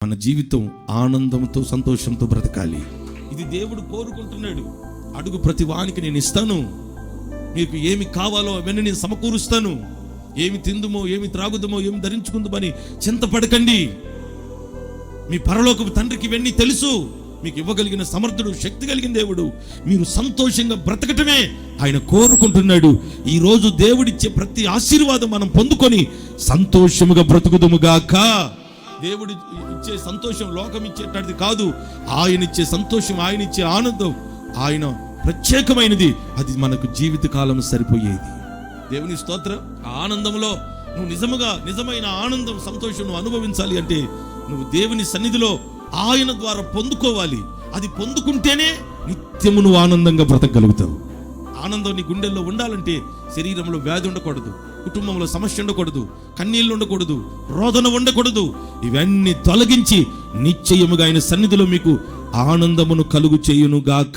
మన జీవితం ఆనందంతో సంతోషంతో బ్రతకాలి. ఇది దేవుడు కోరుకుంటున్నాడు. అడుగు ప్రతి వానికి నేను ఇస్తాను, మీకు ఏమి కావాలో అవన్నీ నేను సమకూరుస్తాను, ఏమి తిందుమో ఏమి త్రాగుదమో ఏమి ధరించుకుందామని చింతపడకండి. మీ పరలోకపు తండ్రికి ఇవన్నీ తెలుసు. మీకు ఇవ్వగలిగిన సమర్థుడు, శక్తి కలిగిన దేవుడు. మీరు సంతోషంగా బ్రతకటమే ఆయన కోరుకుంటున్నాడు. ఈరోజు దేవుడిచ్చే ప్రతి ఆశీర్వాదం మనం పొందుకొని సంతోషముగా బ్రతుకుదుముగాక. దేవుడు ఇచ్చే సంతోషం లోకం ఇచ్చేటది కాదు. ఆయన ఇచ్చే సంతోషం, ఆయన ఇచ్చే ఆనందం ఆయన ప్రత్యేకమైనది. అది మనకు జీవితకాలం సరిపోయేది. దేవుని స్తోత్రం. ఆ ఆనందంలో నువ్వు నిజమైన ఆనందం, సంతోషం నువ్వు అనుభవించాలి అంటే నువ్వు దేవుని సన్నిధిలో ఆయన ద్వారా పొందుకోవాలి. అది పొందుకుంటేనే నిత్యము నువ్వు ఆనందంగా బ్రతకగలుగుతావు. ఆనందం నీ గుండెల్లో ఉండాలంటే శరీరంలో వ్యాధి ఉండకూడదు, కుటుంబంలో సమస్య ఉండకూడదు, కన్నీళ్ళు ఉండకూడదు, రోదన ఉండకూడదు. ఇవన్నీ తొలగించి నిశ్చయముగా ఆయన సన్నిధిలో మీకు ఆనందమును కలుగు చేయునుగాక.